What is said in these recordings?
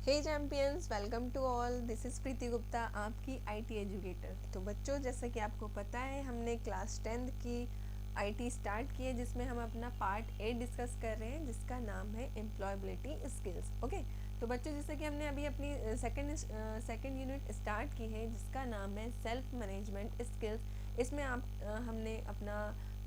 Hey champions, welcome to all. This is Preeti Gupta, आपकी IT educator. तो बच्चों, जैसा कि आपको पता है, हमने क्लास 10th की आईटी स्टार्ट की है, जिसमें हम अपना पार्ट 8 डिस्कस कर रहे हैं, जिसका नाम है एम्प्लॉयबिलिटी स्किल्स। ओके, तो बच्चों, जैसे कि हमने अभी अपनी सेकेंड यूनिट स्टार्ट की है, जिसका नाम है सेल्फ मैनेजमेंट स्किल्स। इसमें हमने अपना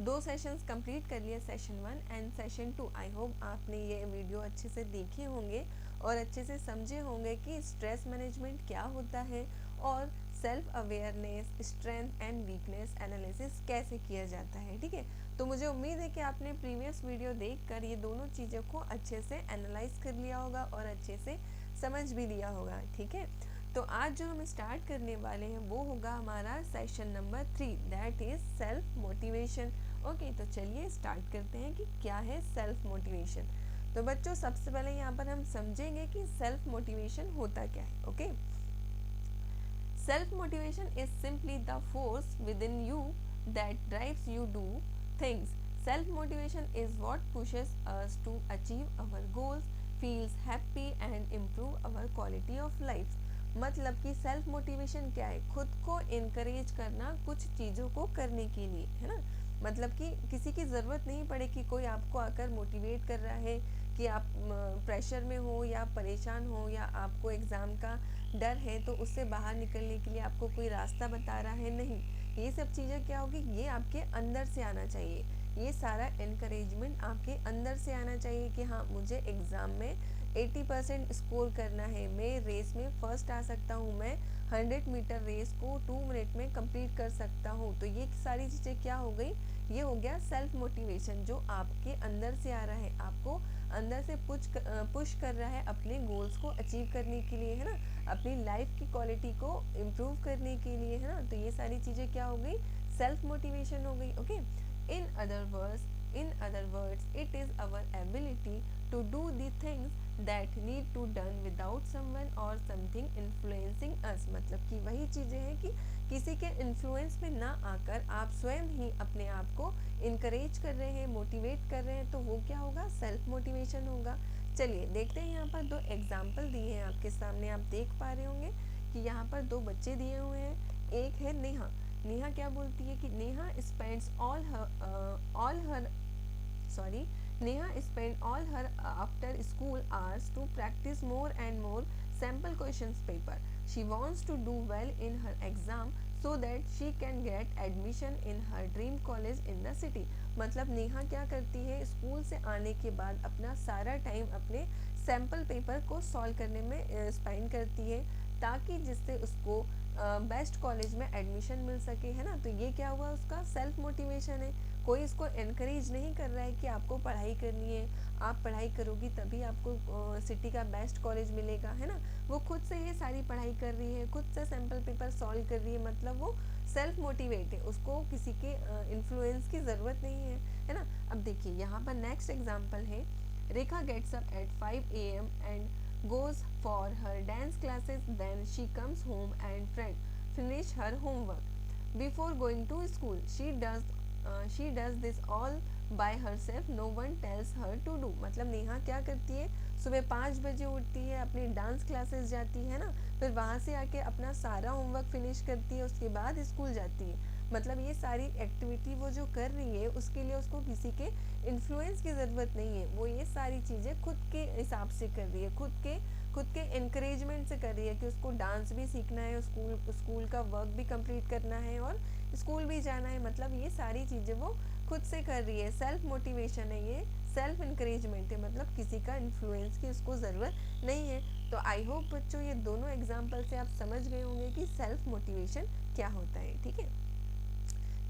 2 सेशंस कंप्लीट कर लिए, session 1 and session 2। I hope आपने ये वीडियो अच्छे से देखे होंगे और अच्छे से समझे होंगे कि स्ट्रेस मैनेजमेंट क्या होता है और self awareness, strength and weakness analysis कैसे किया जाता है। ठीक है, तो मुझे उम्मीद है कि आपने प्रीवियस वीडियो देखकर ये दोनों चीज़ों को अच्छे से एनालाइज कर लिया होगा और अच्छे से समझ भी लिया होगा। ठीक है, तो आज जो हम स्टार्ट करने वाले हैं वो होगा हमारा session number 3, that is self motivation. Okay, तो चलिए स्टार्ट करते हैं कि क्या है सेल्फ मोटिवेशन। तो बच्चों, सबसे पहले यहाँ पर हम समझेंगे कि सेल्फ मोटिवेशन होता क्या है। Okay, self motivation is simply the force within you that drives you do things. Self motivation is what pushes us to achieve our goals, feels happy and improve our quality of life. मतलब कि self motivation क्या है? खुद को encourage करना कुछ चीज़ों को करने के लिए, है ना। मतलब कि किसी की ज़रूरत नहीं पड़े कि कोई आपको आकर मोटिवेट कर रहा है कि आप प्रेशर में हो या परेशान हो या आपको एग्ज़ाम का डर है, तो उससे बाहर निकलने के लिए आपको कोई रास्ता बता रहा है। नहीं, ये सब चीज़ें क्या होगी, ये आपके अंदर से आना चाहिए। ये सारा इनकरेजमेंट आपके अंदर से आना चाहिए कि हाँ, मुझे एग्ज़ाम में 80% स्कोर करना है, मैं रेस में फ़र्स्ट आ सकता हूँ, मैं 100 मीटर रेस को 2 मिनट में कंप्लीट कर सकता हूँ। तो ये सारी चीज़ें क्या हो गई, ये हो गया सेल्फ मोटिवेशन, जो आपके अंदर से आ रहा है, आपको अंदर से पुश कर रहा है अपने गोल्स को अचीव करने के लिए, है ना, अपनी लाइफ की क्वालिटी को इम्प्रूव करने के लिए, है ना। तो ये सारी चीज़ें क्या हो गई, सेल्फ मोटिवेशन हो गई। Okay, in other words it is our ability to do the things that need to done without someone or something influencing us. मतलब कि वही चीज़ें हैं कि किसी के इन्फ्लुएंस में ना आकर आप स्वयं ही अपने आप को इनकरेज कर रहे हैं, मोटिवेट कर रहे हैं, तो वो क्या होगा, सेल्फ मोटिवेशन होगा। चलिए देखते हैं, यहाँ पर 2 एग्जाम्पल दिए हैं आपके सामने। आप देख पा रहे होंगे कि यहाँ पर 2 बच्चे दिए हुए हैं। एक है नेहा। नेहा क्या बोलती है कि Neha spends all her sorry Neha spent all her after school hours to practice more and more sample questions paper. She wants to do well in her exam so that she can get admission in her dream college in the city. मतलब नेहा क्या करती है, school से आने के बाद अपना सारा टाइम अपने सैम्पल पेपर को सॉल्व करने में स्पेंड करती है, ताकि जिससे उसको बेस्ट कॉलेज में एडमिशन मिल सके, है ना। तो ये क्या हुआ, उसका सेल्फ मोटिवेशन है। कोई इसको इनकरेज नहीं कर रहा है कि आपको पढ़ाई करनी है, आप पढ़ाई करोगी तभी आपको सिटी का बेस्ट कॉलेज मिलेगा, है ना। वो खुद से ये सारी पढ़ाई कर रही है, खुद से सैम्पल पेपर सॉल्व कर रही है, मतलब वो सेल्फ मोटिवेट है, उसको किसी के इन्फ्लुएंस की ज़रूरत नहीं है ना। अब देखिए यहाँ पर नेक्स्ट एग्जाम्पल है, Rekha gets up at 5 AM and goes for her dance classes, then she comes home and finish her homework before going to school. She does this all by herself, no one tells her to do. मतलब नेहा क्या करती है, सुबह 5 बजे उठती है, अपनी dance classes जाती है ना, फिर वहाँ से आके अपना सारा होमवर्क फिनिश करती है, उसके बाद स्कूल जाती है। मतलब ये सारी एक्टिविटी वो जो कर रही है, उसके लिए उसको किसी के इन्फ्लुएंस की ज़रूरत नहीं है, वो ये सारी चीज़ें खुद के हिसाब से कर रही है, खुद के इनक्रेजमेंट से कर रही है कि उसको डांस भी सीखना है, स्कूल का वर्क भी कंप्लीट करना है और स्कूल भी जाना है। मतलब ये सारी चीज़ें वो खुद से कर रही है, सेल्फ मोटिवेशन है, ये सेल्फ इनक्रेजमेंट है, मतलब किसी का इन्फ्लुएंस की उसको ज़रूरत नहीं है। तो आई होप बच्चों, ये दोनों एग्जाम्पल से आप समझ गए होंगे कि सेल्फ मोटिवेशन क्या होता है। ठीक है,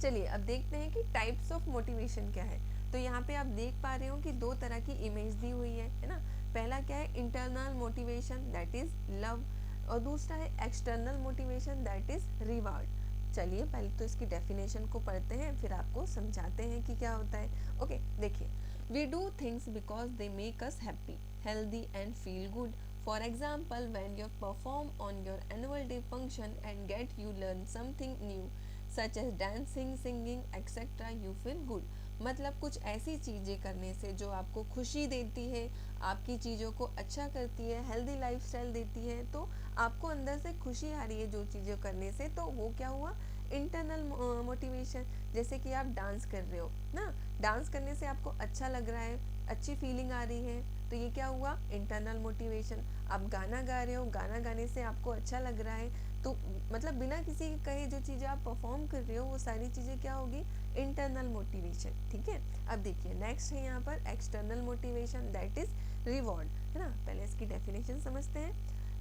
चलिए अब देखते हैं कि टाइप्स ऑफ मोटिवेशन क्या है। तो यहाँ पे आप देख पा रहे हो कि 2 तरह की इमेज दी हुई है ना। पहला क्या है, internal motivation, that is love, और दूसरा है external motivation, that is reward. चलिए पहले तो इसकी डेफिनेशन को पढ़ते हैं, फिर आपको समझाते हैं कि क्या होता है। ओके, देखिए, we do things because they make us happy, healthy and feel good. For example, when you perform on your annual day function and get you learn something new, such as dancing, singing, etc., you feel good. मतलब कुछ ऐसी चीज़ें करने से जो आपको खुशी देती है, आपकी चीज़ों को अच्छा करती है, हेल्दी लाइफस्टाइल देती है, तो आपको अंदर से खुशी आ रही है जो चीज़ें करने से, तो वो क्या हुआ, इंटरनल मोटिवेशन। जैसे कि आप डांस कर रहे हो ना, डांस करने से आपको अच्छा लग रहा है, अच्छी फीलिंग आ रही है, तो ये क्या हुआ, इंटरनल मोटिवेशन। आप गाना गा रहे हो, गाना गाने से आपको अच्छा लग रहा है, तो मतलब बिना किसी के कहे जो चीज़ें आप परफॉर्म कर रहे हो वो सारी चीज़ें क्या होगी, इंटरनल मोटिवेशन। ठीक है, अब देखिए नेक्स्ट है यहाँ पर external motivation, that is reward, है ना। पहले इसकी डेफिनेशन समझते हैं।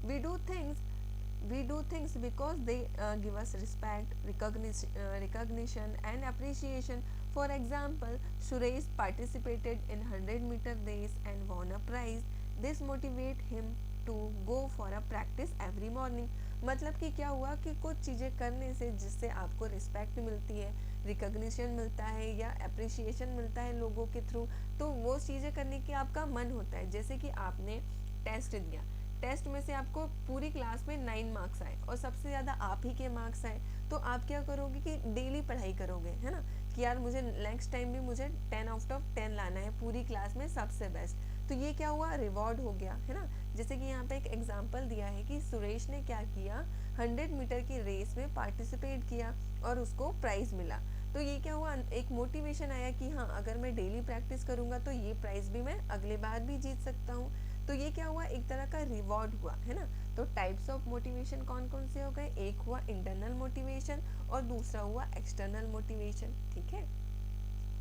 वी डू थिंग्स because they give us respect, recognition and appreciation. For example, Suresh participated in 100-meter race and won a prize. This motivate him to go for a practice every morning. मतलब कि क्या हुआ कि कुछ चीज़ें करने से जिससे आपको रिस्पेक्ट मिलती है, रिकग्निशन मिलता है या अप्रिसिएशन मिलता है लोगों के थ्रू, तो वो चीज़ें करने की आपका मन होता है। जैसे कि आपने टेस्ट दिया, टेस्ट में से आपको पूरी क्लास में 9 मार्क्स आए और सबसे ज़्यादा आप ही के मार्क्स आए, तो आप क्या करोगे कि डेली पढ़ाई करोगे, है ना, कि यार मुझे नेक्स्ट टाइम भी मुझे 10 आउट ऑफ 10 लाना है, पूरी क्लास में सबसे बेस्ट। तो ये क्या हुआ, रिवॉर्ड हो गया, है ना। जैसे कि यहाँ पे एक एग्जांपल दिया है कि सुरेश ने क्या किया, 100 मीटर की रेस में पार्टिसिपेट किया और उसको प्राइज़ मिला। तो ये क्या हुआ, एक मोटिवेशन आया कि हाँ, अगर मैं डेली प्रैक्टिस करूँगा तो ये प्राइज़ भी मैं अगले बार भी जीत सकता हूँ। तो ये क्या हुआ, एक तरह का रिवॉर्ड हुआ, है ना। तो टाइप्स ऑफ मोटिवेशन कौन कौन से हो गए, एक हुआ इंटरनल मोटिवेशन और दूसरा हुआ एक्सटर्नल मोटिवेशन। ठीक है,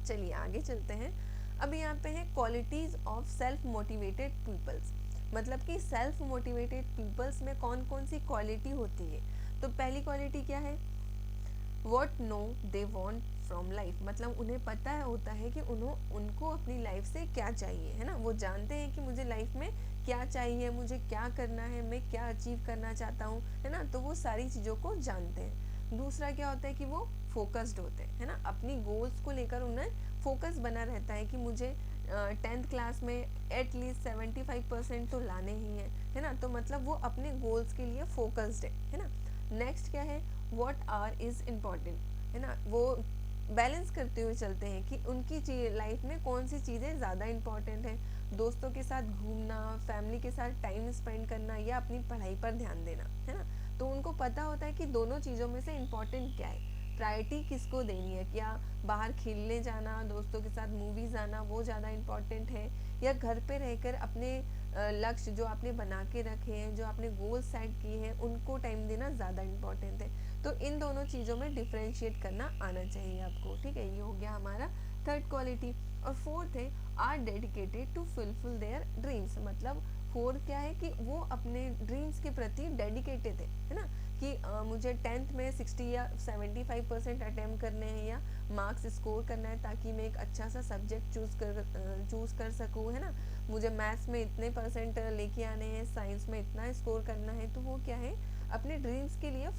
चलिए आगे चलते हैं। अब यहाँ पे है qualities of self motivated peoples, मतलब कि सेल्फ मोटिवेटेड पीपल्स में कौन कौन सी क्वालिटी होती है। तो पहली क्वालिटी क्या है, what know they want from life, मतलब उन्हें पता है होता है कि उनको अपनी लाइफ से क्या चाहिए, है ना। वो जानते हैं कि मुझे लाइफ में क्या चाहिए, मुझे क्या करना है, मैं क्या अचीव करना चाहता हूँ, है ना। तो वो सारी चीज़ों को जानते हैं। दूसरा क्या होता है कि वो फोकस्ड होते हैं, है ना, अपनी गोल्स को लेकर उन्हें फोकस बना रहता है कि मुझे 10th क्लास में एटलीस्ट 75% तो लाने ही है ना। तो मतलब वो अपने गोल्स के लिए फोकस्ड है ना। नेक्स्ट क्या है, व्हाट आर इज़ इम्पॉर्टेंट, है ना। वो बैलेंस करते हुए चलते हैं कि उनकी लाइफ में कौन सी चीज़ें ज़्यादा इम्पॉर्टेंट है, दोस्तों के साथ घूमना, फैमिली के साथ टाइम स्पेंड करना या अपनी पढ़ाई पर ध्यान देना, है ना। तो उनको पता होता है कि दोनों चीज़ों में से इम्पॉर्टेंट क्या है, प्रायोरिटी किसको देनी है, क्या बाहर खेलने जाना, दोस्तों के साथ मूवीज़ आना वो ज़्यादा इम्पॉर्टेंट है, या घर पे रहकर अपने लक्ष्य जो आपने बना के रखे हैं, जो आपने गोल सेट किए हैं, उनको टाइम देना ज़्यादा इम्पॉर्टेंट है। तो इन दोनों चीज़ों में डिफ्रेंशिएट करना आना चाहिए आपको। ठीक है, ये हो गया हमारा थर्ड क्वालिटी। और फोर्थ है are dedicated to fulfil their dreams, मतलब फोर्थ क्या है कि वो अपने ड्रीम्स के प्रति डेडिकेटेड है ना। कि मुझे 10th में 60 या 75% अटैम्प्ट करने हैं या मार्क्स स्कोर करना है ताकि मैं एक अच्छा सा सब्जेक्ट चूज़ कर सकूँ, है ना। मुझे मैथ्स में इतने परसेंट लेके आने हैं, साइंस में इतना स्कोर करना है, तो वो क्या है, अपने ड्रीम्स के लिए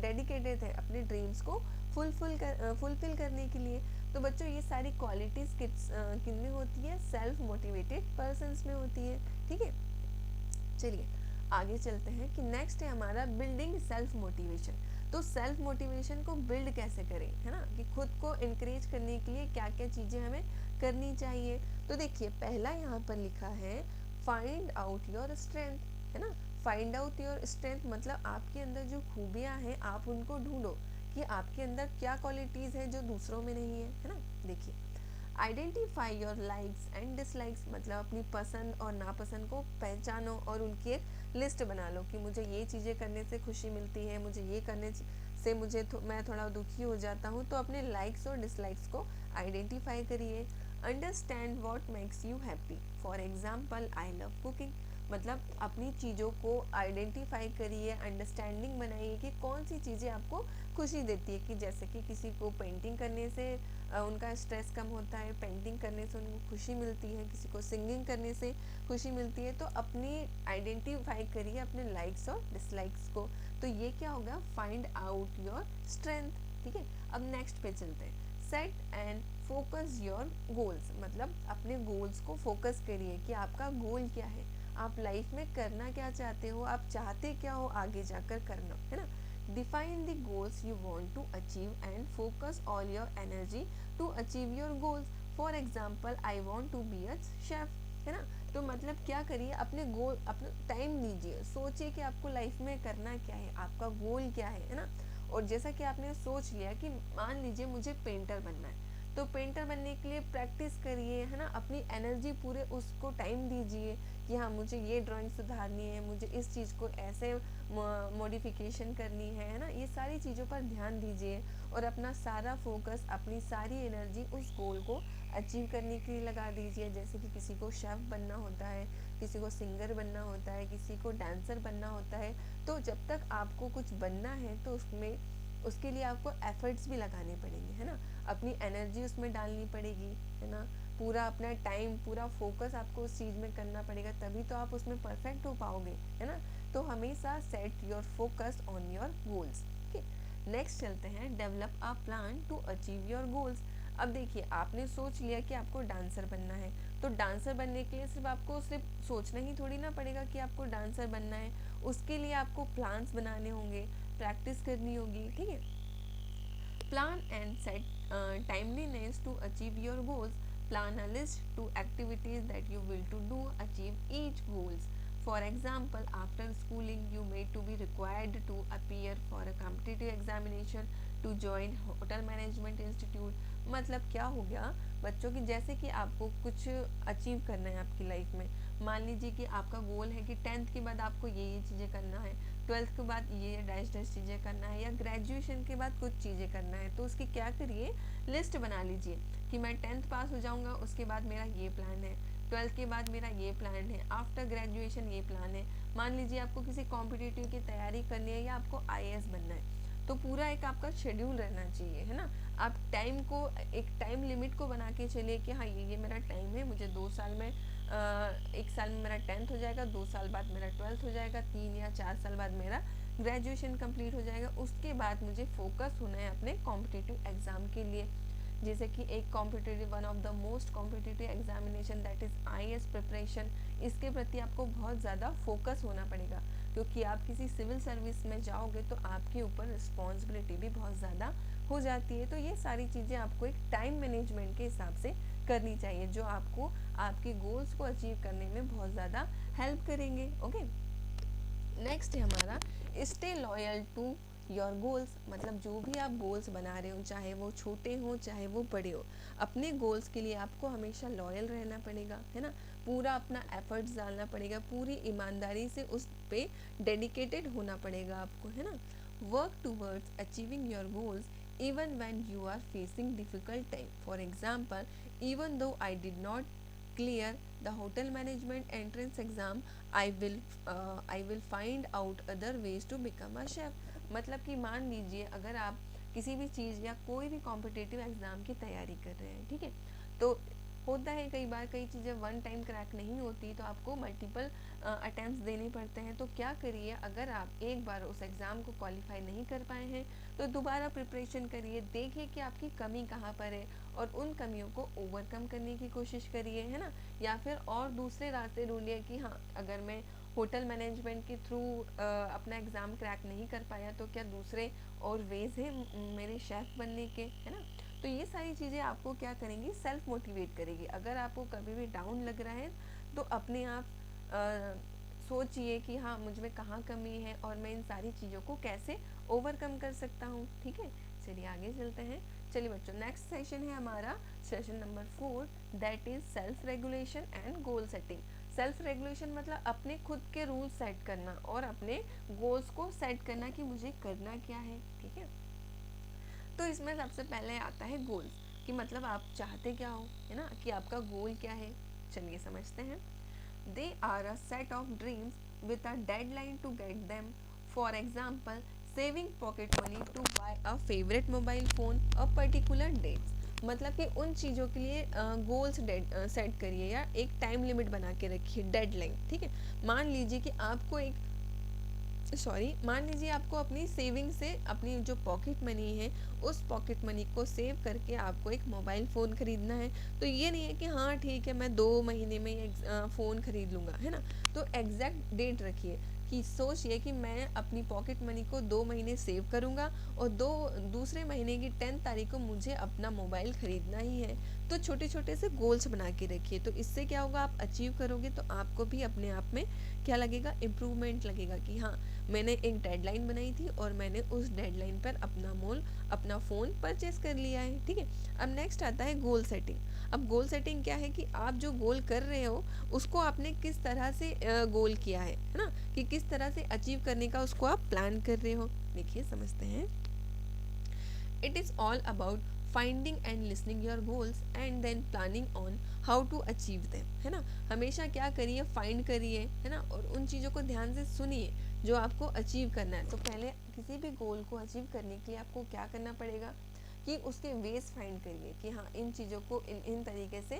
डेडिकेटेड है अपने ड्रीम्स को फुलफिल करने के लिए। तो बच्चों ये सारी क्वालिटीज़ किन में होती है, सेल्फ मोटिवेटेड पर्सन्स में होती है। ठीक है, चलिए आगे चलते हैं कि नेक्स्ट है हमारा बिल्डिंग सेल्फ मोटिवेशन। तो सेल्फ मोटिवेशन को बिल्ड कैसे करें, है ना, कि खुद को इनक्रेज करने के लिए क्या क्या चीज़ें हमें करनी चाहिए। तो देखिए पहला यहाँ पर लिखा है फाइंड आउट योर स्ट्रेंथ, है ना। फाइंड आउट योर स्ट्रेंथ मतलब आपके अंदर जो खूबियाँ हैं आप उनको ढूंढो कि आपके अंदर क्या क्वालिटीज़ है जो दूसरों में नहीं है ना। देखिए identify your likes and dislikes, मतलब अपनी पसंद और नापसंद को पहचानो और उनकी एक लिस्ट बना लो कि मुझे ये चीज़ें करने से खुशी मिलती है, मुझे ये करने से मैं थोड़ा दुखी हो जाता हूँ। तो अपने लाइक्स और डिसलाइक्स को आइडेंटिफाई करिए। Understand what makes you happy, for example I love cooking, मतलब अपनी चीज़ों को आइडेंटिफाई करिए, अंडरस्टैंडिंग बनाइए कि कौन सी चीज़ें आपको खुशी देती है। कि जैसे कि किसी को पेंटिंग करने से उनका स्ट्रेस कम होता है, पेंटिंग करने से उनको खुशी मिलती है, किसी को सिंगिंग करने से खुशी मिलती है। तो अपनी आइडेंटिफाई करिए अपने लाइक्स और डिसलाइक्स को। तो ये क्या होगा, फाइंड आउट योर स्ट्रेंथ। ठीक है, अब नेक्स्ट पे चलते हैं। Set and focus your goals, मतलब अपने गोल्स को फोकस करिए कि आपका गोल क्या है, आप लाइफ में करना क्या चाहते हो, आप चाहते क्या हो आगे जाकर करना, है ना। Define the goals you want to achieve and focus all your energy to achieve your goals. For example, I want to be a chef, है ना। तो मतलब क्या करिए, अपने गोल, अपना टाइम दीजिए, सोचिए कि आपको लाइफ में करना क्या है, आपका गोल क्या है ना। और जैसा कि आपने सोच लिया कि मान लीजिए मुझे पेंटर बनना है, तो पेंटर बनने के लिए प्रैक्टिस करिए, है ना। अपनी एनर्जी पूरे उसको टाइम दीजिए कि हाँ मुझे ये ड्राइंग सुधारनी है, मुझे इस चीज़ को ऐसे मॉडिफिकेशन करनी है ना। ये सारी चीज़ों पर ध्यान दीजिए और अपना सारा फोकस, अपनी सारी एनर्जी उस गोल को अचीव करने के लिए लगा दीजिए। जैसे कि किसी को शेफ़ बनना होता है, किसी को सिंगर बनना होता है, किसी को डांसर बनना होता है। तो जब तक आपको कुछ बनना है तो उसमें उसके लिए आपको एफर्ट्स भी लगाने पड़ेंगे, है ना। अपनी एनर्जी उसमें डालनी पड़ेगी, है ना। पूरा अपना टाइम, पूरा फोकस आपको उस चीज़ में करना पड़ेगा, तभी तो आप उसमें परफेक्ट हो पाओगे, है ना। तो हमेशा set your focus on your goals. Next चलते हैं, develop a plan to achieve your goals. अब देखिए, आपने सोच लिया कि आपको डांसर बनना है, तो डांसर बनने के लिए सिर्फ आपको सिर्फ सोचना ही थोड़ी ना पड़ेगा कि आपको डांसर बनना है। उसके लिए आपको प्लान्स बनाने होंगे, प्रैक्टिस करनी होगी, ठीक है। Plan and set timeliness to achieve your goals. Plan a list to activities that you will to do achieve each goals. For example, after schooling you may to be required to appear for a competitive examination to join hotel management institute. मतलब क्या हो गया बच्चों की, जैसे कि आपको कुछ अचीव करना है आपकी लाइफ में। मान लीजिए कि आपका गोल है कि 10th के बाद आपको ये चीज़ें करना है, 12th के बाद ये डैश डैश चीज़ें करना है, या ग्रेजुएशन के बाद कुछ चीज़ें करना है। तो उसकी क्या करिए, लिस्ट बना लीजिए कि मैं 10th पास हो जाऊंगा, उसके बाद मेरा ये प्लान है, 12th के बाद मेरा ये प्लान है, आफ्टर ग्रेजुएशन ये प्लान है। मान लीजिए आपको किसी कॉम्पिटिटिव की तैयारी करनी है या आपको IAS बनना है, तो पूरा एक आपका शेड्यूल रहना चाहिए, है ना। आप टाइम को, एक टाइम लिमिट को बना के चलिए कि हाँ ये मेरा टाइम है, मुझे 2 साल में, 1 साल में मेरा 10th हो जाएगा, 2 साल बाद मेरा 12th हो जाएगा, 3 या 4 साल बाद मेरा ग्रेजुएशन कंप्लीट हो जाएगा। उसके बाद मुझे फोकस होना है अपने कॉम्पिटिटिव एग्ज़ाम के लिए। जैसे कि एक competitive, one of the most competitive examination that is IAS preparation, इसके प्रति आपको बहुत ज़्यादा फोकस होना पड़ेगा, क्योंकि आप किसी सिविल सर्विस में जाओगे तो आपके ऊपर रिस्पॉन्सिबिलिटी भी बहुत ज़्यादा हो जाती है। तो ये सारी चीज़ें आपको एक टाइम मैनेजमेंट के हिसाब से करनी चाहिए, जो आपको आपके गोल्स को अचीव करने में बहुत ज़्यादा हेल्प करेंगे। ओके, नेक्स्ट है हमारा, stay loyal to your goals. मतलब जो भी आप गोल्स बना रहे हो, चाहे वो छोटे हो चाहे वो बड़े हो, अपने गोल्स के लिए आपको हमेशा लॉयल रहना पड़ेगा, है ना। पूरा अपना एफर्ट्स डालना पड़ेगा, पूरी ईमानदारी से उस पे डेडिकेटेड होना पड़ेगा आपको, है ना। Work towards achieving your goals even when you are facing difficult time. For example, even though I did not clear the hotel management entrance exam, I will find out other ways to become a chef. मतलब कि मान लीजिए अगर आप किसी भी चीज़ या कोई भी कॉम्पिटिटिव एग्ज़ाम की तैयारी कर रहे हैं, ठीक है, तो होता है कई बार कई चीज़ें वन टाइम क्रैक नहीं होती, तो आपको मल्टीपल अटैम्प्ट्स देने पड़ते हैं। तो क्या करिए, अगर आप एक बार उस एग्ज़ाम को क्वालिफाई नहीं कर पाए हैं तो दोबारा प्रिपरेशन करिए, देखिए कि आपकी कमी कहाँ पर है और उन कमियों को ओवरकम करने की कोशिश करिए, है ना। या फिर और दूसरे रास्ते ढूंढिए कि हाँ अगर मैं होटल मैनेजमेंट के थ्रू अपना एग्ज़ाम क्रैक नहीं कर पाया तो क्या दूसरे और वेज है मेरे शेफ़ बनने के, है ना। तो ये सारी चीज़ें आपको क्या करेंगी, सेल्फ मोटिवेट करेगी। अगर आपको कभी भी डाउन लग रहा है तो अपने आप सोचिए कि हाँ मुझ में कहाँ कमी है और मैं इन सारी चीज़ों को कैसे ओवरकम कर सकता हूँ, ठीक है। चलिए आगे चलते हैं। चलिए बच्चों, नेक्स्ट सेशन है हमारा session number 4, that is self regulation and goal setting. Self regulation मतलब अपने खुद के रूल सेट करना और अपने गोल्स को सेट करना कि मुझे करना क्या है, ठीक है। तो इसमें सबसे पहले आता है गोल्स, कि मतलब आप चाहते क्या हो, है ना, कि आपका गोल क्या है। चलिए समझते हैं। They are a set of dreams with a deadline to get them. For example, saving pocket money to buy a favourite mobile phone a particular dates. मतलब कि उन चीज़ों के लिए गोल्स सेट करिए या एक टाइम लिमिट बना के रखिए, डेडलाइन, ठीक है। मान लीजिए कि आपको मान लीजिए आपको अपनी सेविंग से अपनी जो पॉकेट मनी है उस पॉकेट मनी को सेव करके आपको एक मोबाइल फ़ोन ख़रीदना है। तो ये नहीं है कि हाँ ठीक है मैं 2 महीने में फ़ोन ख़रीद लूँगा, है ना। तो एग्जैक्ट डेट रखिए कि सोचिए कि मैं अपनी पॉकेट मनी को 2 महीने सेव करूँगा और दूसरे महीने की 10 तारीख को मुझे अपना मोबाइल ख़रीदना ही है। तो छोटे छोटे से गोल्स बना के रखिए, तो इससे क्या होगा, आप अचीव करोगे तो आपको भी अपने आप में क्या लगेगा, इम्प्रूवमेंट लगेगा कि हाँ मैंने एक डेडलाइन बनाई थी और मैंने उस डेडलाइन पर अपना फ़ोन परचेस कर लिया है। ठीक है, अब नेक्स्ट आता है गोल सेटिंग। अब गोल सेटिंग क्या है कि आप जो गोल कर रहे हो उसको आपने किस तरह से गोल किया है ना, कि किस तरह से अचीव करने का उसको आप प्लान कर रहे हो। देखिए समझते हैं। It is all about finding and listening your goals and then planning on how to achieve them, है ना। हमेशा क्या करिए, फाइंड करिए, है ना, और उन चीज़ों को ध्यान से सुनिए जो आपको अचीव करना है। तो पहले किसी भी गोल को अचीव करने के लिए आपको क्या करना पड़ेगा कि उसके वेज फाइंड करिए कि हाँ इन चीज़ों को इन तरीके से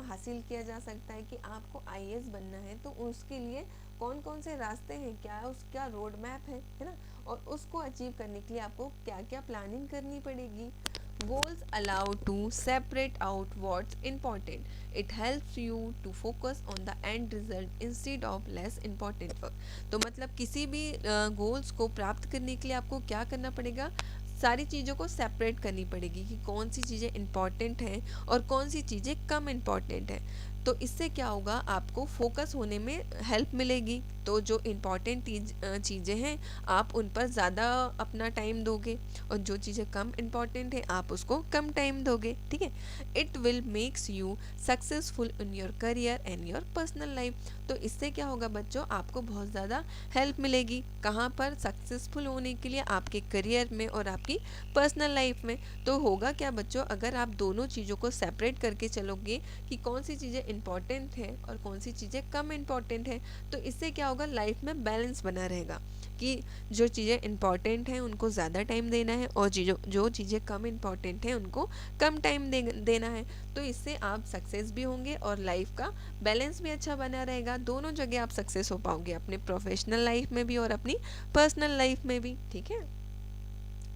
हासिल किया जा सकता है। कि आपको आईएएस बनना है तो उसके लिए कौन कौन से रास्ते हैं, क्या उसका रोड मैप है ना, और उसको अचीव करने के लिए आपको क्या क्या प्लानिंग करनी पड़ेगी। Goals allow to separate out what's important. It helps you to focus on the end result instead of less important work. तो मतलब किसी भी गोल्स को प्राप्त करने के लिए आपको क्या करना पड़ेगा, सारी चीज़ों को सेपरेट करनी पड़ेगी कि कौन सी चीज़ें इंपॉर्टेंट हैं और कौन सी चीज़ें कम इम्पॉर्टेंट हैं। तो इससे क्या होगा, आपको फोकस होने में हेल्प मिलेगी। तो जो इम्पॉर्टेंट चीज़ें हैं आप उन पर ज़्यादा अपना टाइम दोगे और जो चीज़ें कम इम्पॉर्टेंट है आप उसको कम टाइम दोगे। ठीक है, it will makes you successful in your career and your personal life. तो इससे क्या होगा बच्चों, आपको बहुत ज़्यादा हेल्प मिलेगी। कहाँ पर, सक्सेसफुल होने के लिए आपके करियर में और आपकी पर्सनल लाइफ में। तो होगा क्या बच्चों, अगर आप दोनों चीज़ों को सेपरेट करके चलोगे कि कौन सी चीज़ें इंपॉर्टेंट है और कौन सी चीज़ें कम इम्पॉर्टेंट है, तो इससे क्या होगा, लाइफ में बैलेंस बना रहेगा कि जो चीज़ें इंपॉर्टेंट हैं उनको ज़्यादा टाइम देना है और जो चीज़ें कम इम्पॉर्टेंट हैं उनको कम टाइम देना है। तो इससे आप सक्सेस भी होंगे और लाइफ का बैलेंस भी अच्छा बना रहेगा। दोनों जगह आप सक्सेस हो पाओगे, अपने प्रोफेशनल लाइफ में भी और अपनी पर्सनल लाइफ में भी। ठीक है,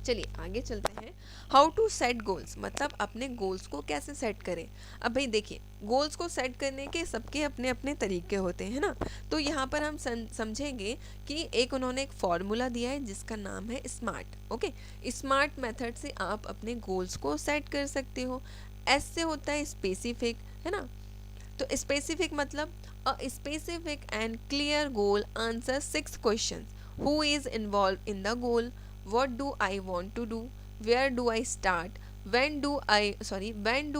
चलिए आगे चलते हैं। हाउ टू सेट गोल्स, मतलब अपने गोल्स को कैसे सेट करें। अब भाई देखिए, गोल्स को सेट करने के सबके अपने अपने तरीके होते हैं ना। तो यहाँ पर हम समझेंगे कि एक उन्होंने एक फॉर्मूला दिया है जिसका नाम है स्मार्ट। ओके, स्मार्ट मेथड से आप अपने गोल्स को सेट कर सकते हो। एस से होता है स्पेसिफिक, है ना। तो स्पेसिफिक मतलब a specific and clear goal answer 6 question. Who is involve in the goal, what do I want to do, where do I start, when do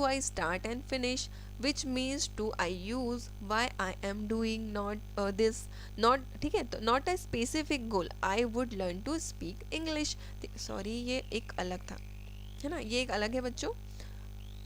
I start and finish, which means do I use, why I am doing not this not, ठीक है। तो not a specific goal, I would learn to speak English, sorry ये एक अलग था, है ना, ये एक अलग है बच्चों।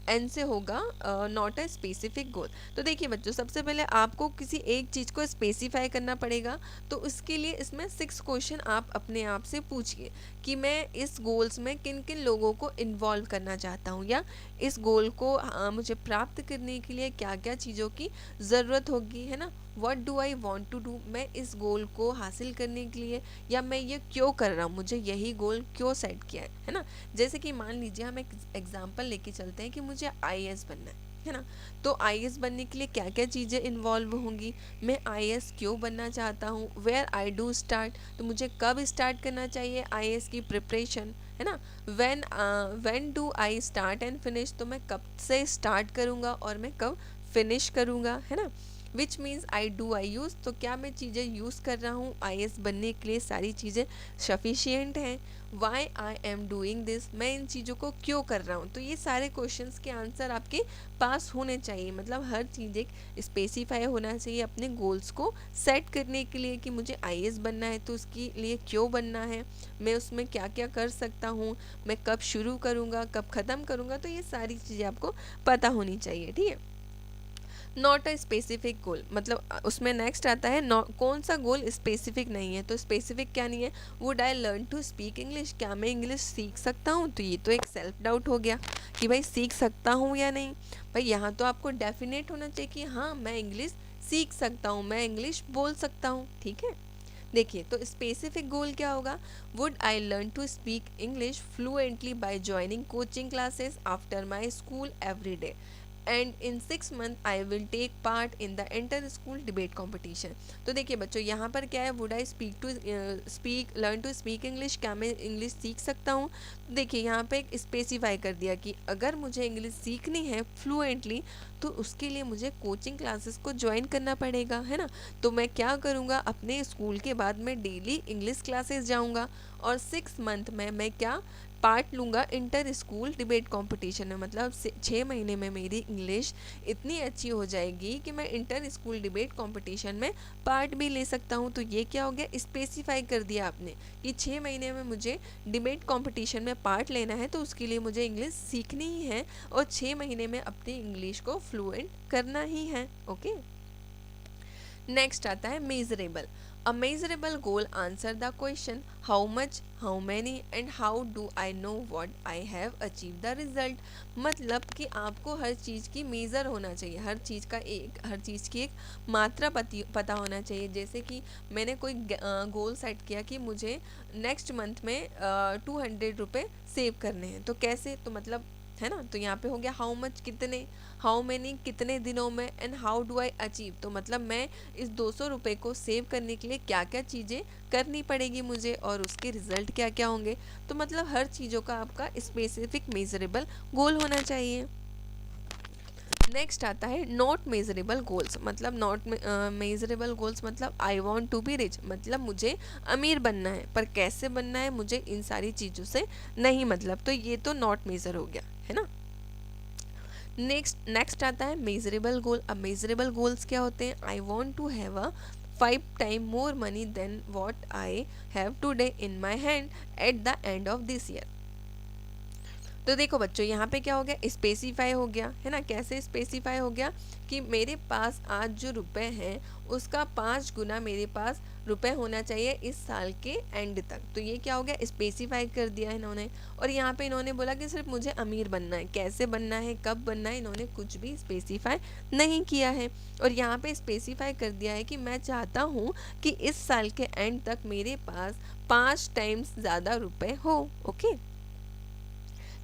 एन से होगा नॉट अ स्पेसिफिक गोल। तो देखिए बच्चों, सबसे पहले आपको किसी एक चीज़ को स्पेसिफाई करना पड़ेगा। तो उसके लिए इसमें 6 क्वेश्चन आप अपने आप से पूछिए कि मैं इस गोल्स में किन किन लोगों को इन्वॉल्व करना चाहता हूँ, या इस गोल को मुझे प्राप्त करने के लिए क्या क्या चीज़ों की ज़रूरत होगी, है ना। What do I want to do, मैं इस गोल को हासिल करने के लिए, या मैं ये क्यों कर रहा हूँ, मुझे यही गोल क्यों सेट किया है ना। जैसे कि मान लीजिए हम एक एग्जांपल लेके चलते हैं कि मुझे आईएएस बनना है ना। तो आईएएस बनने के लिए क्या क्या चीज़ें इन्वॉल्व होंगी, मैं आईएएस क्यों बनना चाहता हूँ, वेयर आई डू स्टार्ट, तो मुझे कब स्टार्ट करना चाहिए आईएएस की प्रिपरेशन, है ना। When do I start and finish, तो मैं कब से स्टार्ट करूँगा और मैं कब फिनिश करूँगा, है ना। Which means I do I use, तो क्या मैं चीज़ें यूज़ कर रहा हूँ आईएएस बनने के लिए, सारी चीज़ें सफिशियंट हैं। Why I am doing this, मैं इन चीज़ों को क्यों कर रहा हूँ। तो ये सारे क्वेश्चंस के आंसर आपके पास होने चाहिए। मतलब हर चीज़ एक स्पेसिफाई होना चाहिए अपने गोल्स को सेट करने के लिए कि मुझे आईएएस बनना है तो उसके लिए क्यों बनना है, मैं उसमें क्या क्या कर सकता हूँ, मैं कब शुरू करूँगा, कब ख़त्म करूँगा। तो ये सारी चीज़ें आपको पता होनी चाहिए। ठीक है, नॉट अ स्पेसिफिक गोल, मतलब उसमें नेक्स्ट आता है कौन सा गोल स्पेसिफिक नहीं है। तो स्पेसिफिक क्या नहीं है, would I learn to speak English, क्या मैं इंग्लिश सीख सकता हूँ। तो ये तो एक सेल्फ डाउट हो गया कि भाई सीख सकता हूँ या नहीं। भाई यहाँ तो आपको डेफिनेट होना चाहिए कि हाँ मैं इंग्लिश सीख सकता हूँ, मैं इंग्लिश बोल सकता हूँ। ठीक है, देखिए तो स्पेसिफिक गोल क्या होगा, would I learn to speak English fluently by joining coaching classes after my school every day. And in 6 months I will take part in the inter school debate competition. तो देखिए बच्चों, यहाँ पर क्या है, would I learn to speak English, क्या मैं English सीख सकता हूँ। तो देखिए यहाँ पे एक स्पेसिफाई कर दिया कि अगर मुझे इंग्लिश सीखनी है फ्लुएंटली तो उसके लिए मुझे कोचिंग क्लासेस को ज्वाइन करना पड़ेगा, है ना। तो मैं क्या करूँगा, अपने स्कूल के बाद मैं डेली इंग्लिश क्लासेस जाऊँगा और 6 month में मैं क्या पार्ट लूँगा इंटर स्कूल डिबेट कंपटीशन में। मतलब 6 महीने में मेरी इंग्लिश इतनी अच्छी हो जाएगी कि मैं इंटर स्कूल डिबेट कंपटीशन में पार्ट भी ले सकता हूँ। तो ये क्या हो गया, स्पेसिफाई कर दिया आपने कि 6 महीने में मुझे डिबेट कंपटीशन में पार्ट लेना है, तो उसके लिए मुझे इंग्लिश सीखनी ही है और 6 महीने में अपनी इंग्लिश को फ्लुएंट करना ही है। ओके, नेक्स्ट आता है measurable. A measurable goal answer the question how much, how many and how do I know what I have achieve the result. मतलब कि आपको हर चीज़ की मेज़र होना चाहिए, हर चीज़ की एक मात्रा पता होना चाहिए। जैसे कि मैंने कोई गोल सेट किया कि मुझे नेक्स्ट मंथ में 200 रुपये सेव करने हैं, तो कैसे, तो मतलब है ना। तो यहाँ पे हो गया हाउ मच कितने, हाउ मैनी कितने दिनों में, and how do I achieve, तो मतलब मैं इस 200 रुपये को सेव करने के लिए क्या क्या चीज़ें करनी पड़ेगी मुझे और उसके रिजल्ट क्या क्या होंगे। तो मतलब हर चीज़ों का आपका स्पेसिफिक मेजरेबल गोल होना चाहिए। नेक्स्ट आता है नॉट मेजरेबल गोल्स। मतलब नॉट मेजरेबल गोल्स मतलब I want to be rich, मतलब मुझे अमीर बनना है, पर कैसे बनना है मुझे इन सारी चीज़ों से नहीं मतलब, तो ये तो नॉट मेजर हो गया, है ना। नेक्स्ट आता है मेजरेबल गोल। अब मेजरेबल गोल्स क्या होते हैं, I want to have a 5 times more money than what I have today in my hand at the end of this year. तो देखो बच्चों, यहाँ पे क्या हो गया, स्पेसिफाई हो गया, है ना। कैसे स्पेसिफाई हो गया कि मेरे पास आज जो रुपए हैं उसका 5 गुना मेरे पास रुपए होना चाहिए इस साल के एंड तक। तो ये क्या हो गया, स्पेसिफाई कर दिया इन्होंने। और यहाँ पे इन्होंने बोला कि सिर्फ मुझे अमीर बनना है, कैसे बनना है, कब बनना है, इन्होंने कुछ भी स्पेसिफाई नहीं किया है। और यहाँ पे स्पेसिफाई कर दिया है कि मैं चाहता हूँ कि इस साल के एंड तक मेरे पास 5 टाइम्स ज़्यादा रुपए हो। ओके,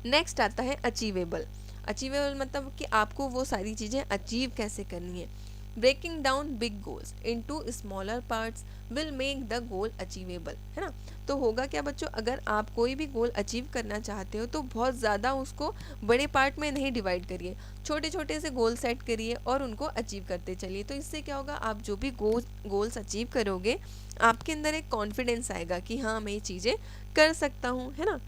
नेक्स्ट आता है अचीवेबल। अचीवेबल मतलब कि आपको वो सारी चीज़ें अचीव कैसे करनी है। Breaking down big goals into smaller parts will make the goal achievable, है ना। तो होगा क्या बच्चों, अगर आप कोई भी गोल अचीव करना चाहते हो तो बहुत ज़्यादा उसको बड़े पार्ट में नहीं डिवाइड करिए, छोटे छोटे से गोल सेट करिए और उनको अचीव करते चलिए। तो इससे क्या होगा, आप जो भी गोल्स अचीव करोगे आपके अंदर एक कॉन्फिडेंस आएगा कि हाँ मैं ये चीज़ें कर सकता हूँ, है ना।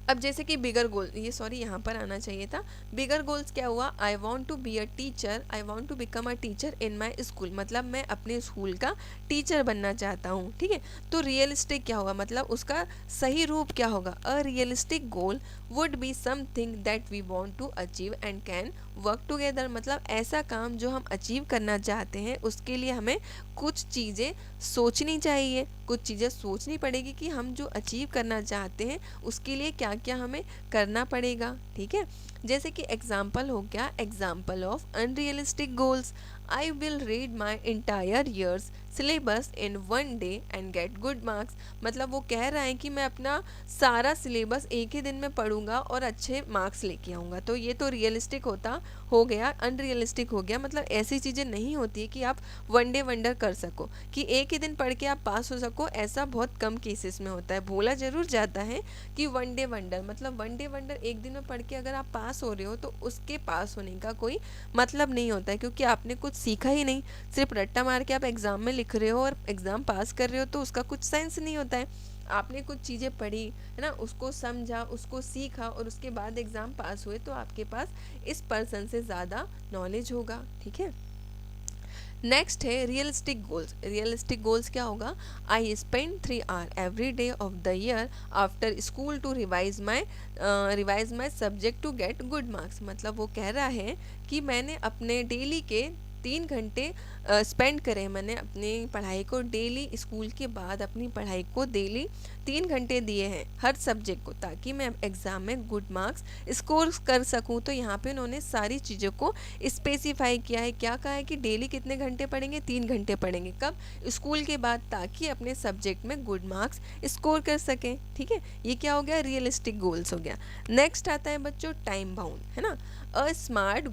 अब जैसे कि बिगर गोल, ये सॉरी यहाँ पर आना चाहिए था। बिगर गोल्स क्या हुआ, I want to be a teacher, I want to become a teacher in my school, मतलब मैं अपने स्कूल का टीचर बनना चाहता हूँ, ठीक है। तो रियलिस्टिक क्या होगा, मतलब उसका सही रूप क्या होगा, a realistic goal would be something that we want to achieve and can work together. मतलब ऐसा काम जो हम अचीव करना चाहते हैं उसके लिए हमें कुछ चीज़ें सोचनी चाहिए, कुछ चीज़ें सोचनी पड़ेगी कि हम जो अचीव करना चाहते हैं उसके लिए क्या क्या हमें करना पड़ेगा, ठीक है। जैसे कि एग्जाम्पल हो गया, example of unrealistic goals, I will read my entire years syllabus in 1 day and gate good marks. मतलब वो कह रहा है कि मैं अपना सारा सिलेबस एक ही दिन में पढ़ूंगा और अच्छे मार्क्स लेके आऊँगा। तो ये तो रियलिस्टिक हो गया, अनरियलिस्टिक हो गया। मतलब ऐसी चीज़ें नहीं होती है कि आप 1 day वंडर कर सको, कि एक ही दिन पढ़ के आप पास हो सको, ऐसा बहुत कम केसेस में होता है। बोला जरूर जाता है कि 1 day वंडर, मतलब 1 day वंडर एक दिन में पढ़ के अगर आप पास हो रहे हो तो उसके पास होने का कोई मतलब नहीं होता है, क्योंकि आपने कुछ सीखा ही नहीं। सिर्फ रट्टा मार के आप एग्ज़ाम में लिख रहे हो और एग्ज़ाम पास कर रहे हो तो उसका कुछ सेंस नहीं होता है। आपने कुछ चीज़ें पढ़ी, है ना, उसको समझा, उसको सीखा और उसके बाद एग्ज़ाम पास हुए तो आपके पास इस पर्सन से ज़्यादा नॉलेज होगा, ठीक है। नेक्स्ट है रियलिस्टिक गोल्स। रियलिस्टिक गोल्स क्या होगा, I spend 3 hours every day of the year after school to revise my subject to get good marks. मतलब वो कह रहा है कि मैंने अपने डेली के 3 घंटे स्पेंड करें मैंने अपनी पढ़ाई को डेली, स्कूल के बाद अपनी पढ़ाई को डेली 3 घंटे दिए हैं हर सब्जेक्ट को, ताकि मैं एग्ज़ाम में गुड मार्क्स स्कोर कर सकूं। तो यहाँ पे उन्होंने सारी चीज़ों को स्पेसिफाई किया है। क्या कहा है कि डेली कितने घंटे पढ़ेंगे, 3 घंटे पढ़ेंगे। कब? स्कूल के बाद, ताकि अपने सब्जेक्ट में गुड मार्क्स स्कोर कर सकें। ठीक है, ये क्या हो गया, रियलिस्टिक गोल्स हो गया। नेक्स्ट आता है बच्चों टाइम बाउंड, है ना। A smart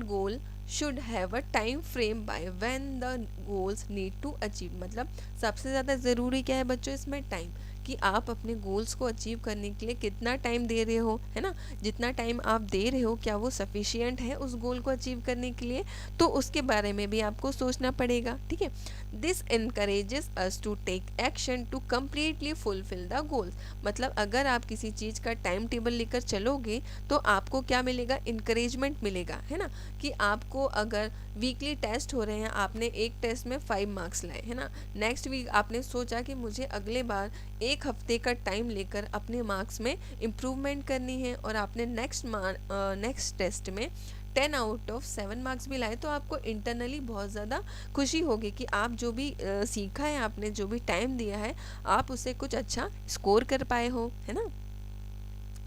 goal should have a time frame by when the goals need to achieve. मतलब सबसे ज़्यादा ज़रूरी क्या है बच्चों इसमें, टाइम, कि आप अपने गोल्स को अचीव करने के लिए कितना टाइम दे रहे हो, है ना। जितना टाइम आप दे रहे हो क्या वो सफिशिएंट है उस गोल को अचीव करने के लिए, तो उसके बारे में भी आपको सोचना पड़ेगा। ठीक है, this encourages us to take action to completely fulfil the goals. मतलब अगर आप किसी चीज़ का टाइम टेबल लेकर चलोगे तो आपको क्या मिलेगा, इनकरेजमेंट मिलेगा, है ना। कि आपको अगर वीकली टेस्ट हो रहे हैं, आपने एक टेस्ट में 5 मार्क्स लाए, है ना, नेक्स्ट वीक आपने सोचा कि मुझे अगले बार 1 हफ्ते का टाइम लेकर अपने मार्क्स में इम्प्रूवमेंट करनी है, और आपने नेक्स्ट टेस्ट में 10 आउट ऑफ 7 मार्क्स भी लाए, तो आपको इंटरनली बहुत ज़्यादा खुशी होगी कि आप जो भी सीखा है, आपने जो भी टाइम दिया है, आप उससे कुछ अच्छा स्कोर कर पाए हो, है ना।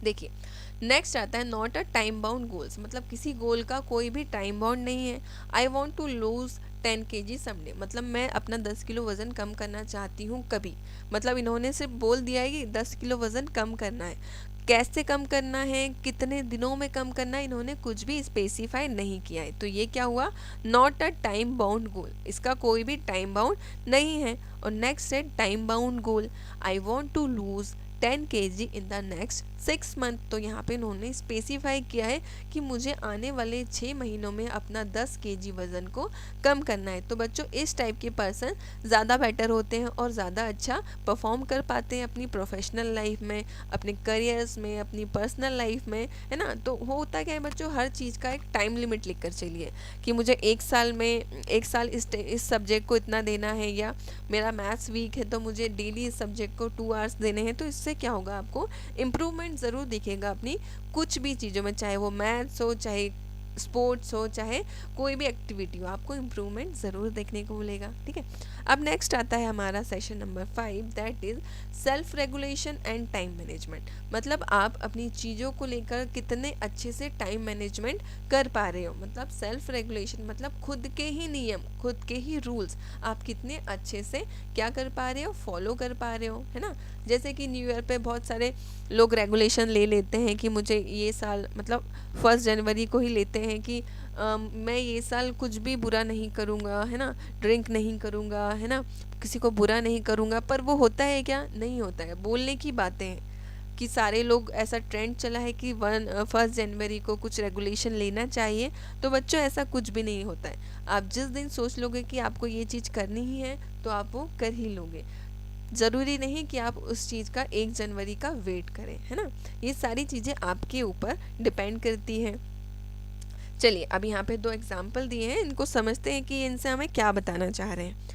देखिए नेक्स्ट आता है not a time bound goals. मतलब किसी गोल का कोई भी टाइम बाउंड नहीं है। I want to lose 10 kg someday. मतलब मैं अपना 10 किलो वज़न कम करना चाहती हूँ कभी। मतलब इन्होंने सिर्फ बोल दिया है कि 10 किलो वज़न कम करना है, कैसे कम करना है, कितने दिनों में कम करना है, इन्होंने कुछ भी स्पेसिफाई नहीं किया है। तो ये क्या हुआ, नॉट अ टाइम बाउंड गोल, इसका कोई भी टाइम बाउंड नहीं है। और नेक्स्ट है time bound goal, I want to lose 10 kg in the next 6 month. तो यहाँ पे इन्होंने स्पेसिफाई किया है कि मुझे आने वाले 6 महीनों में अपना 10 kg वज़न को कम करना है। तो बच्चों इस टाइप के पर्सन ज़्यादा बेटर होते हैं और ज़्यादा अच्छा परफॉर्म कर पाते हैं अपनी प्रोफेशनल लाइफ में, अपने करियर्स में, अपनी पर्सनल लाइफ में, है ना। तो होता क्या है बच्चों, हर चीज़ का एक टाइम लिमिट लिख कर चलिए कि मुझे 1 साल इस सब्जेक्ट को इतना देना है, या मेरा मैथ्स वीक है तो मुझे डेली इस सब्जेक्ट को 2 आवर्स देने हैं। तो इससे क्या होगा, आपको इम्प्रूवमेंट ज़रूर दिखेगा अपनी कुछ भी चीज़ों में, चाहे वो मैथ्स हो, चाहे स्पोर्ट्स हो, चाहे कोई भी एक्टिविटी हो, आपको इम्प्रूवमेंट ज़रूर देखने को मिलेगा। ठीक है, अब नेक्स्ट आता है हमारा session number 5, that is self regulation and time management. मतलब आप अपनी चीज़ों को लेकर कितने अच्छे से टाइम मैनेजमेंट कर पा रहे हो। मतलब सेल्फ रेगुलेशन मतलब खुद के ही नियम, खुद के ही रूल्स आप कितने अच्छे से क्या कर पा रहे हो, फॉलो कर पा रहे हो, है ना। जैसे कि न्यू ईयर पे बहुत सारे लोग रेगुलेशन ले लेते हैं कि मुझे ये साल, मतलब 1 जनवरी को ही लेते हैं कि मैं ये साल कुछ भी बुरा नहीं करूँगा, है ना, ड्रिंक नहीं करूँगा, है ना, किसी को बुरा नहीं करूँगा। पर वो होता है क्या, नहीं होता है, बोलने की बातें हैं कि सारे लोग, ऐसा ट्रेंड चला है कि 1 जनवरी को कुछ रेगुलेशन लेना चाहिए। तो बच्चों ऐसा कुछ भी नहीं होता है। आप जिस दिन सोच लोगे कि आपको ये चीज़ करनी ही है तो आप वो कर ही लोगे। ज़रूरी नहीं कि आप उस चीज़ का 1 जनवरी का वेट करें, है ना। ये सारी चीज़ें आपके ऊपर डिपेंड करती हैं। चलिए अब यहाँ पे 2 एग्जाम्पल दिए हैं, इनको समझते हैं कि इनसे हमें क्या बताना चाह रहे हैं।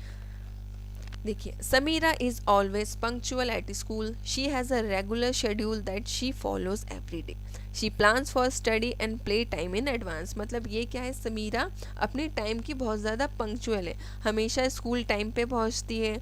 देखिए, Samira is always punctual at school, she has a regular schedule that she follows every day, she plans for study and play time in advance. मतलब ये क्या है, समीरा अपने टाइम की बहुत ज़्यादा पंक्चुअल है, हमेशा स्कूल टाइम पे पहुँचती है।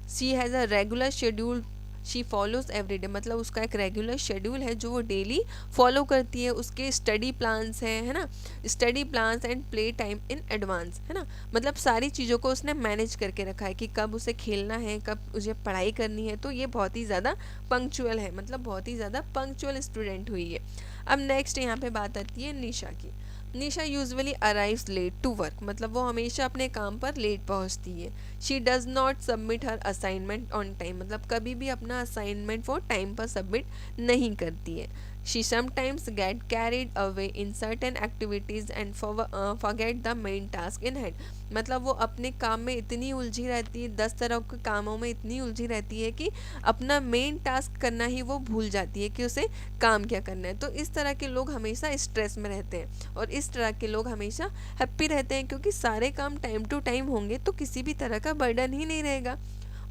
She has a regular schedule she follows every day, मतलब उसका एक रेगुलर शेड्यूल है जो वो डेली फॉलो करती है। उसके स्टडी प्लान्स हैं, है ना, study plans and play time in advance, है ना। मतलब सारी चीज़ों को उसने मैनेज करके रखा है कि कब उसे खेलना है, कब उसे पढ़ाई करनी है। तो ये बहुत ही ज़्यादा पंक्चुअल है, मतलब बहुत ही ज़्यादा पंक्चुअल स्टूडेंट हुई है। अब नेक्स्ट यहाँ पे बात आती है निशा की। Nisha usually arrives late to work, मतलब वो हमेशा अपने काम पर लेट पहुंचती है। She does not submit her assignment on time, मतलब कभी भी अपना असाइनमेंट वो टाइम पर सबमिट नहीं करती है। She sometimes get carried away in certain activities and forget the main task in hand, मतलब वो अपने काम में इतनी उलझी रहती है, 10 तरह के कामों में इतनी उलझी रहती है कि अपना मेन टास्क करना ही वो भूल जाती है कि उसे काम क्या करना है। तो इस तरह के लोग हमेशा स्ट्रेस में रहते हैं और इस तरह के लोग हमेशा हैप्पी रहते हैं, क्योंकि सारे काम टाइम टू टाइम होंगे तो किसी भी तरह का बर्डन ही नहीं रहेगा।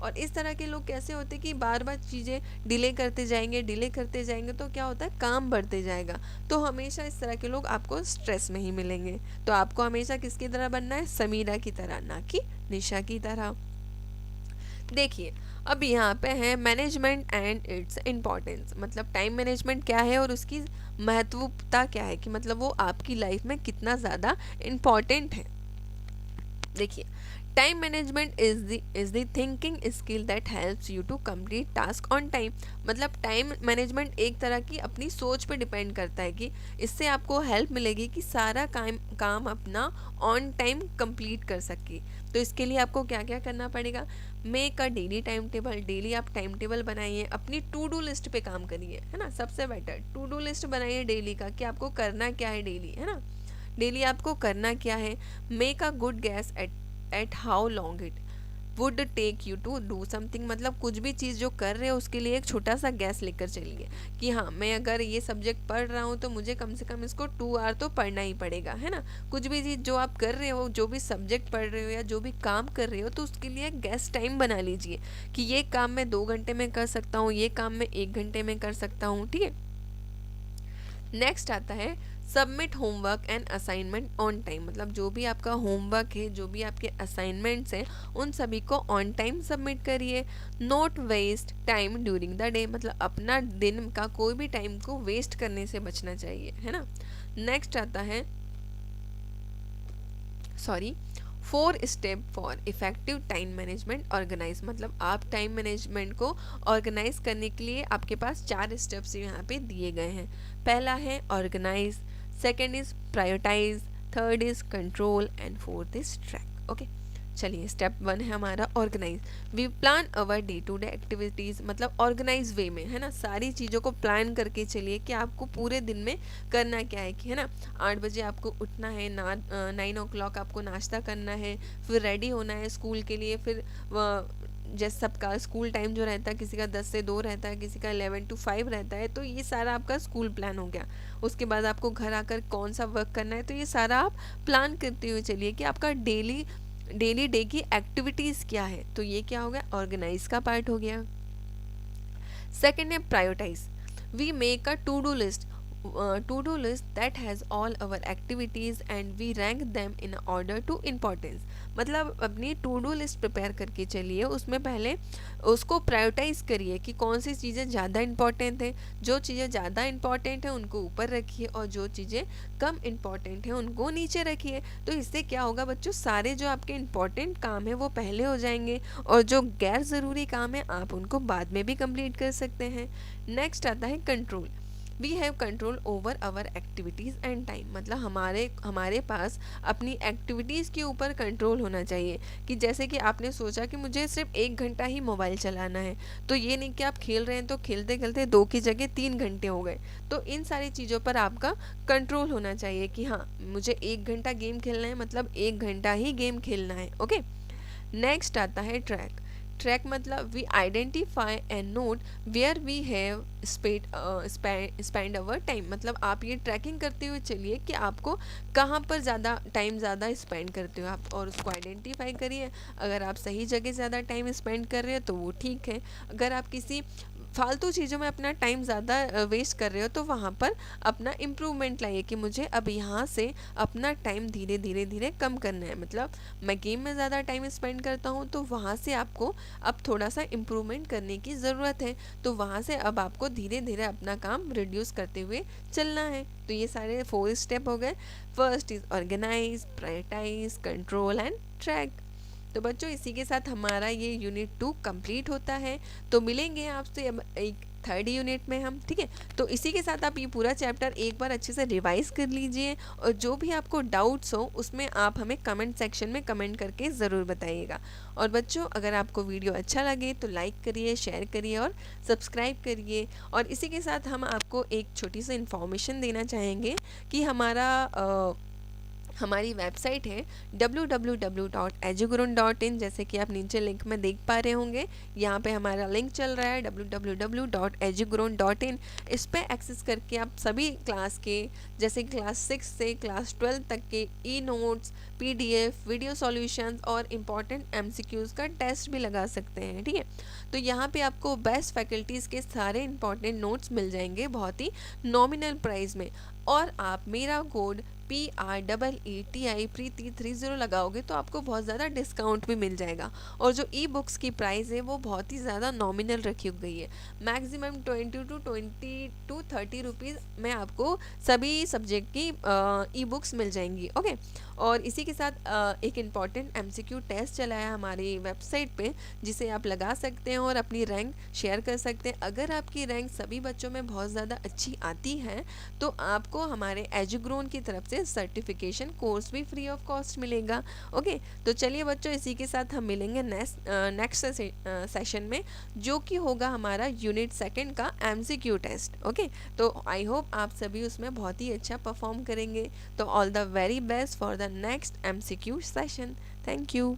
और इस तरह के लोग कैसे होते हैं कि बार बार चीज़ें डिले करते जाएंगे तो क्या होता है, काम बढ़ते जाएगा। तो हमेशा इस तरह के लोग आपको स्ट्रेस में ही मिलेंगे। तो आपको हमेशा किसकी तरह बनना है, समीरा की तरह, ना कि निशा की तरह। देखिए अब यहाँ पे है मैनेजमेंट एंड इट्स इम्पोर्टेंस, मतलब टाइम मैनेजमेंट क्या है और उसकी महत्वता क्या है, कि मतलब वो आपकी लाइफ में कितना ज़्यादा इम्पॉर्टेंट है। देखिए time management is the thinking skill that helps you to complete task on time. मतलब टाइम मैनेजमेंट एक तरह की अपनी सोच पे डिपेंड करता है कि इससे आपको हेल्प मिलेगी कि सारा काम अपना ऑन टाइम कंप्लीट कर सके। तो इसके लिए आपको क्या क्या करना पड़ेगा, make a daily time table, daily आप टाइम टेबल बनाइए, अपनी टू डू लिस्ट पे काम करिए, है ना। सबसे बेटर टू डू लिस्ट बनाइए डेली का कि आपको करना क्या है डेली, है ना। डेली आपको करना क्या है। Make a good guess at how long it would take you to do something, मतलब कुछ भी चीज़ जो कर रहे हो उसके लिए एक छोटा सा गैस लेकर चलिए कि हाँ मैं अगर ये सब्जेक्ट पढ़ रहा हूँ तो मुझे कम से कम इसको 2 आवर तो पढ़ना ही पड़ेगा, है ना। कुछ भी चीज़ जो आप कर रहे हो, जो भी सब्जेक्ट पढ़ रहे हो या जो भी काम कर रहे हो, तो उसके लिए एक गैस टाइम बना लीजिए कि ये काम मैं 2 घंटे में कर सकता हूँ, ये काम मैं 1 घंटे में कर सकता हूँ, ठीक है। नेक्स्ट आता है submit homework and assignment on time, मतलब जो भी आपका होमवर्क है, जो भी आपके असाइनमेंट्स हैं, उन सभी को ऑन टाइम सबमिट करिए। Not waste time during the day, मतलब अपना दिन का कोई भी टाइम को वेस्ट करने से बचना चाहिए, है ना। नेक्स्ट आता है 4 step for effective time management organise, मतलब आप टाइम मैनेजमेंट को ऑर्गेनाइज करने के लिए आपके पास 4 स्टेप्स यहाँ पे दिए गए हैं। पहला है organise, second is prioritise, third is control and fourth is track. Okay, चलिए स्टेप 1 है हमारा organise. We plan our day to day activities, मतलब ऑर्गेनाइज वे में, है ना। सारी चीज़ों को प्लान करके चलिए कि आपको पूरे दिन में करना क्या है, कि है ना 8 बजे आपको उठना है, 9 o'clock आपको नाश्ता करना है, फिर रेडी होना है स्कूल के लिए, फिर जैसे सबका स्कूल टाइम जो रहता है, किसी का 10 से 2 रहता है, किसी का 11 to 5 रहता है, तो ये सारा आपका स्कूल प्लान हो गया। उसके बाद आपको घर आकर कौन सा वर्क करना है, तो ये सारा आप प्लान करते हुए चलिए कि आपका डेली डे की एक्टिविटीज़ क्या है, तो ये क्या हो गया, ऑर्गेनाइज का पार्ट हो गया। सेकेंड है prioritise. We make a to do list that has all our activities and we rank them in order to importance, मतलब अपनी टू डू लिस्ट प्रिपेयर करके चलिए, उसमें पहले उसको प्रायोरिटाइज करिए कि कौन सी चीज़ें ज़्यादा इंपॉर्टेंट हैं। जो चीज़ें ज़्यादा इंपॉर्टेंट हैं उनको ऊपर रखिए और जो चीज़ें कम इंपॉर्टेंट हैं उनको नीचे रखिए। तो इससे क्या होगा बच्चों, सारे जो आपके इंपॉर्टेंट काम है वो पहले हो जाएंगे और जो गैर ज़रूरी काम है आप उनको बाद में भी कंप्लीट कर सकते हैं। नेक्स्ट आता है control. We have control over our activities and time, मतलब हमारे पास अपनी एक्टिविटीज़ के ऊपर कंट्रोल होना चाहिए। कि जैसे कि आपने सोचा कि मुझे सिर्फ 1 घंटा ही मोबाइल चलाना है, तो ये नहीं कि आप खेल रहे हैं तो खेलते खेलते 2 की जगह 3 घंटे हो गए। तो इन सारी चीज़ों पर आपका कंट्रोल होना चाहिए कि हाँ मुझे 1 घंटा गेम खेलना है, मतलब 1 घंटा ही गेम खेलना है। ओके, नेक्स्ट आता है ट्रैक। ट्रैक मतलब we identify and note where we have spend our time, मतलब आप ये ट्रैकिंग करते हुए चलिए कि आपको कहाँ पर ज़्यादा स्पेंड करते हो आप, और उसको आइडेंटिफाई करिए। अगर आप सही जगह ज़्यादा टाइम स्पेंड कर रहे हो तो वो ठीक है, अगर आप किसी फालतू चीज़ों में अपना टाइम ज़्यादा वेस्ट कर रहे हो तो वहाँ पर अपना इम्प्रूवमेंट लाइए कि मुझे अब यहाँ से अपना टाइम धीरे धीरे कम करना है। मतलब मैं गेम में ज़्यादा टाइम स्पेंड करता हूँ तो वहाँ से आपको अब थोड़ा सा इम्प्रूवमेंट करने की ज़रूरत है, तो वहाँ से अब आपको धीरे धीरे अपना काम रिड्यूस करते हुए चलना है। तो ये सारे 4 स्टेप हो गए। First is organise, prioritise, control and track. तो बच्चों इसी के साथ हमारा ये यूनिट 2 कंप्लीट होता है। तो मिलेंगे आपसे अब एक 3rd यूनिट में हम, ठीक है। तो इसी के साथ आप ये पूरा चैप्टर एक बार अच्छे से रिवाइज कर लीजिए और जो भी आपको डाउट्स हो उसमें आप हमें कमेंट सेक्शन में कमेंट करके ज़रूर बताइएगा। और बच्चों अगर आपको वीडियो अच्छा लगे तो लाइक करिए, शेयर करिए और सब्सक्राइब करिए। और इसी के साथ हम आपको एक छोटी सी इन्फॉर्मेशन देना चाहेंगे कि हमारा हमारी वेबसाइट है www.edugrown.in, जैसे कि आप नीचे लिंक में देख पा रहे होंगे। यहाँ पे हमारा लिंक चल रहा है www.edugrown.in। इस पे एक्सेस करके आप सभी क्लास के, जैसे क्लास 6 से क्लास 12 तक के e notes, PDF, video solutions और इम्पॉर्टेंट MCQs का टेस्ट भी लगा सकते हैं। ठीक है, तो यहाँ पे आपको बेस्ट फैकल्टीज़ के सारे इंपॉर्टेंट नोट्स मिल जाएंगे बहुत ही नॉमिनल प्राइस में। और आप मेरा कोड PREETI प्रीति 30 लगाओगे तो आपको बहुत ज़्यादा डिस्काउंट भी मिल जाएगा। और जो ई बुक्स की प्राइस है वो बहुत ही ज़्यादा नॉमिनल रखी गई है, मैक्सिमम 20 to 30 रुपीज़ में आपको सभी सब्जेक्ट की ई बुक्स मिल जाएंगी। ओके, और इसी के साथ एक इम्पॉर्टेंट MCQ टेस्ट चला है हमारी वेबसाइट पे, जिसे आप लगा सकते हैं और अपनी रैंक शेयर कर सकते हैं। अगर आपकी रैंक सभी बच्चों में बहुत ज़्यादा अच्छी आती है तो आपको हमारे एजुग्रोन की तरफ से सर्टिफिकेशन कोर्स भी फ्री ऑफ कॉस्ट मिलेगा। ओके, तो चलिए बच्चों, इसी के साथ हम मिलेंगे नेक्स्ट सेशन में, जो कि होगा हमारा यूनिट 2 का MCQ टेस्ट। ओके, तो आई होप आप सभी उसमें बहुत ही अच्छा परफॉर्म करेंगे। तो all the very best for the next MCQ session. Thank you.